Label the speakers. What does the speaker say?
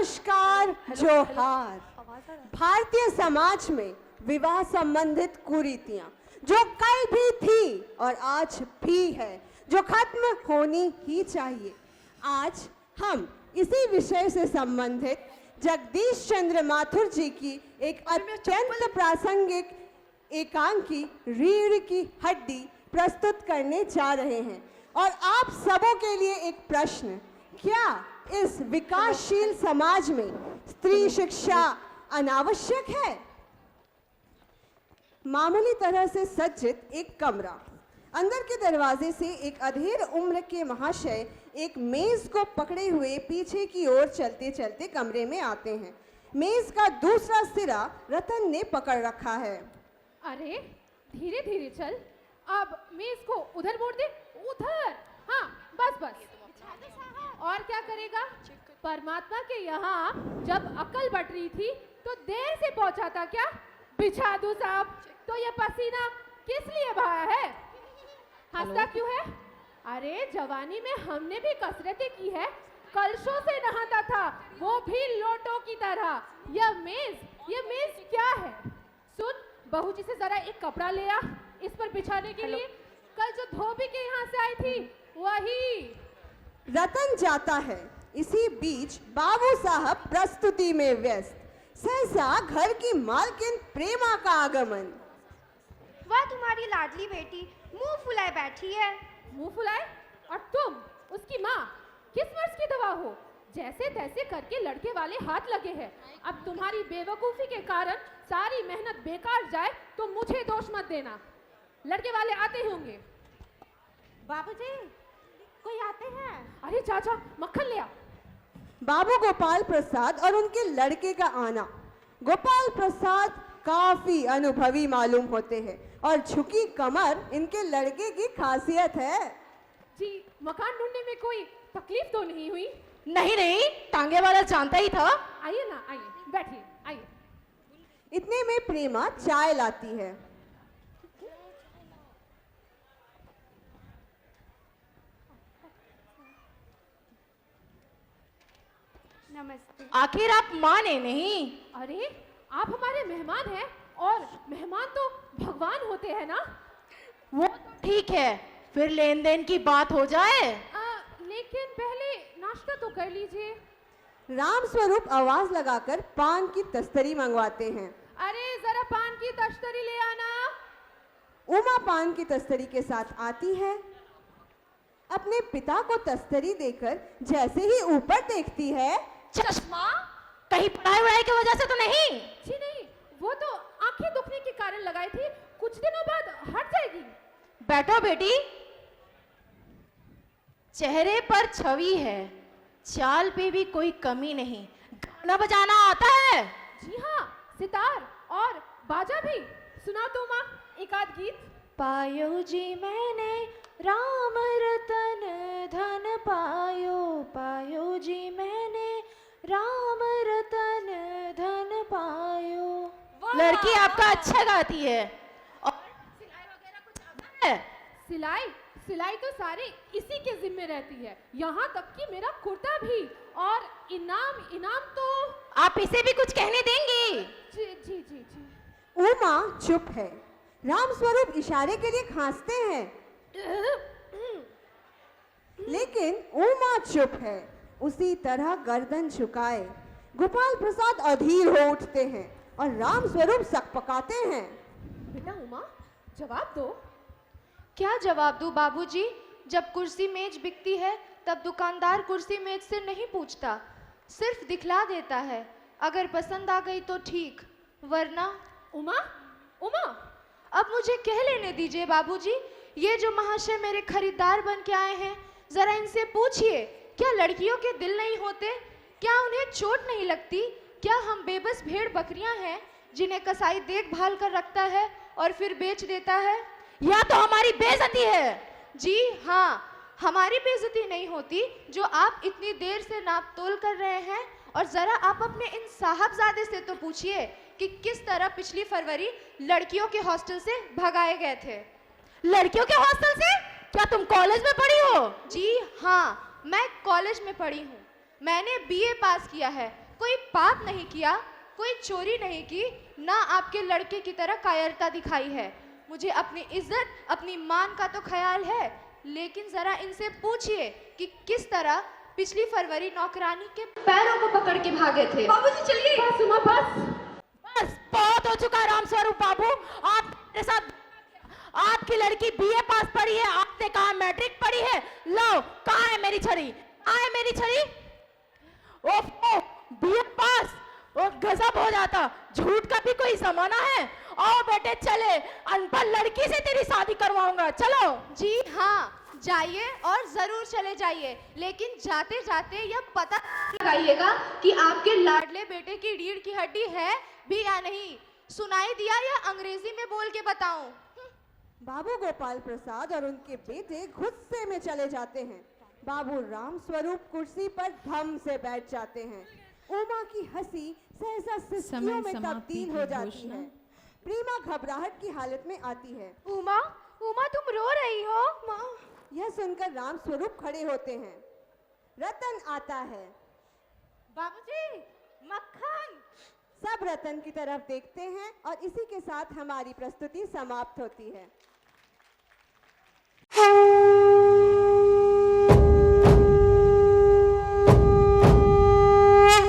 Speaker 1: नमस्कार, जोहार। भारतीय समाज में विवाह संबंधित कुरीतियां जो कल भी थी और आज भी है, जो खत्म होनी ही चाहिए। आज हम इसी विषय से संबंधित जगदीश चंद्र माथुर जी की एक अत्यंत प्रासंगिक एकांकी रीढ़ की हड्डी प्रस्तुत करने जा रहे हैं। और आप सबों के लिए एक प्रश्न, क्या इस विकासशील समाज में स्त्री शिक्षा अनावश्यक है? मामूली तरह से सज्जित एक कमरा, अंदर के दरवाजे से एक अधेड़ उम्र के महाशय एक मेज को पकड़े हुए पीछे की ओर चलते चलते कमरे में आते हैं। मेज का दूसरा सिरा रतन ने पकड़ रखा है।
Speaker 2: अरे धीरे धीरे चल, अब मेज को उधर मोड़ दे, उधर। हाँ बस बस। और क्या करेगा? परमात्मा के यहाँ जब अकल बट रही थी तो देर से पहुंचा था क्या? बिछा दूं साहब, तो ये पसीना किस लिए बहा है? हंसता क्यों है? अरे जवानी में हमने भी कसरतें की है, कलशों से नहाता था, वो भी लोटों की तरह। ये मेज क्या है? सुन, बहू जी से जरा एक कपड़ा ले आ इस पर बिछाने के लिए। कल जो धोबी के यहाँ से आई थी वही।
Speaker 1: रतन जाता है। इसी बीच बाबू साहब प्रस्तुति में व्यस्त। सहसा घर की मालकिन प्रेमा का आगमन।
Speaker 3: वह तुम्हारी लाडली बेटी मुंह फुलाए बैठी है।
Speaker 2: मुंह फुलाए? और तुम उसकी माँ किस मर्ज की दवा हो? जैसे तैसे करके लड़के वाले हाथ लगे हैं। अब तुम्हारी बेवकूफी के कारण सारी मेहनत बेकार जाए तो मुझे दोष मत देना। लड़के वाले आते होंगे। बाबूजी कोई आते हैं। अरे चाचा मक्खन ले आ।
Speaker 1: बाबू गोपाल प्रसाद और उनके लड़के का आना। गोपाल प्रसाद काफी अनुभवी मालूम होते हैं और झुकी कमर इनके लड़के की खासियत है।
Speaker 2: जी, मकान ढूंढने में कोई तकलीफ तो नहीं हुई?
Speaker 4: नहीं, टांगे वाला जानता ही था।
Speaker 2: आइए ना, आइए, बैठिए, आइए।
Speaker 1: इतने में प्रेमा चाय लाती है।
Speaker 3: नमस्ते।
Speaker 4: आखिर आप माने नहीं?
Speaker 2: अरे आप हमारे मेहमान हैं और मेहमान तो भगवान होते हैं ना।
Speaker 4: वो तो ठीक है, फिर लेन देन की बात हो जाए।
Speaker 2: लेकिन पहले नाश्ता तो कर लीजिए।
Speaker 1: राम स्वरूप आवाज लगाकर पान की तस्तरी मंगवाते हैं।
Speaker 2: अरे जरा पान की तस्तरी ले आना।
Speaker 1: उमा पान की तस्तरी के साथ आती है। अपने पिता को तस्तरी देकर जैसे ही ऊपर देखती है,
Speaker 4: चश्मा कहीं पढ़ाई वढ़ाई की वजह से तो नहीं?
Speaker 2: जी नहीं, वो तो आंखें दुखने के कारण लगाई थी, कुछ दिनों बाद हट जाएगी।
Speaker 4: बैठो बेटी। चेहरे पर छवि है, चाल पे भी कोई कमी नहीं। गाना बजाना आता है?
Speaker 2: जी हाँ, सितार और बाजा भी। सुनाओ तो माँ एक आध गीत।
Speaker 4: पायो जी मैंने राम रतन धन पायो जी मैंने राम रतन धन पायो। लड़की आपका अच्छा गाती है। और सिलाई वगैरह कुछ आता है?
Speaker 2: सिलाई तो सारे इसी के जिम्मे रहती है, यहाँ तक कि मेरा कुर्ता भी। और इनाम तो
Speaker 4: आप इसे भी कुछ कहने देंगी?
Speaker 2: जी जी जी जी।
Speaker 1: उमा चुप है। राम स्वरूप इशारे के लिए खांसते हैं, लेकिन उमा चुप है, उसी तरह गर्दन झुकाए। गोपाल प्रसाद अधीर हो उठते हैं और राम स्वरूप सकपकाते हैं।
Speaker 2: बेटा उमा, जवाब दो।
Speaker 5: क्या जवाब दूं बाबूजी? जब कुर्सी मेज बिकती है तब दुकानदार कुर्सी मेज से नहीं पूछता, सिर्फ दिखला देता है। अगर पसंद आ गई तो ठीक, वरना।
Speaker 2: उमा
Speaker 5: अब मुझे कह लेने दीजिए बाबूजी। ये जो महाशय मेरे खरीदार बन के आए हैं, जरा इनसे पूछिए, क्या लड़कियों के दिल नहीं होते? क्या उन्हें चोट नहीं लगती? क्या हम बेबस भेड़ बकरियां हैं जिन्हें कसाई देखभाल कर रखता है और फिर बेच देता है?
Speaker 4: या तो हमारी बेइज्जती है।
Speaker 5: जी हाँ, हमारी बेइज्जती नहीं होती जो आप इतनी देर से नाप तोल कर रहे हैं। और जरा आप अपने इन साहबजादे से तो पूछिए कि किस तरह पिछली फरवरी लड़कियों के हॉस्टल से भगाए गए थे।
Speaker 4: लड़कियों के हॉस्टल से? क्या तुम कॉलेज में पढ़ी हो?
Speaker 5: जी हाँ, मैं कॉलेज में पढ़ी हूँ। मैंने बीए पास किया है, कोई पाप नहीं किया, कोई चोरी नहीं की, ना आपके लड़के की तरह कायरता दिखाई है। मुझे अपनी इज्जत, अपनी मान का तो ख्याल है, लेकिन जरा इनसे पूछिए कि किस तरह पिछली फरवरी नौकरानी के पैरों को पकड़ के भागे थे।
Speaker 2: बाबूजी चलिए। बस उमा बस।
Speaker 4: बस बहुत हो चुका रामस्वरूप बाबू। आप मेरे साथ, आपकी लड़की बीए पास पढ़ी है, आपने कहा मैट्रिक पढ़ी है। लो कहाँ है मेरी छड़ी, कहाँ है मेरी छड़ी? ओफो, बीए पास और गजब हो जाता, झूठ का भी कोई जमाना है। आओ बेटे चले, अनपढ़ लड़की से तेरी शादी करवाऊंगा, चलो।
Speaker 5: जी हाँ, जाइए और जरूर चले जाइए, लेकिन जाते जाते यह पता लगाइएगा कि आपके लाडले बेटे की रीढ़ की हड्डी है भी या नहीं। सुनाई दिया या अंग्रेजी में बोल के बताऊं?
Speaker 1: बाबू गोपाल प्रसाद और उनके बेटे गुस्से में चले जाते हैं। बाबू राम स्वरूप कुर्सी पर धम से बैठ जाते हैं। उमा की हंसी सहसा सिसकियों में तब्दील हो जाती है। प्रीमा घबराहट की हालत में आती है।
Speaker 3: उमा, उमा तुम रो रही हो?
Speaker 1: माँ, यह सुनकर राम स्वरूप खड़े होते हैं। रतन आता है।
Speaker 2: बाबूजी मक्खन।
Speaker 1: सब रतन की तरफ देखते हैं और इसी के साथ हमारी प्रस्तुति समाप्त होती है।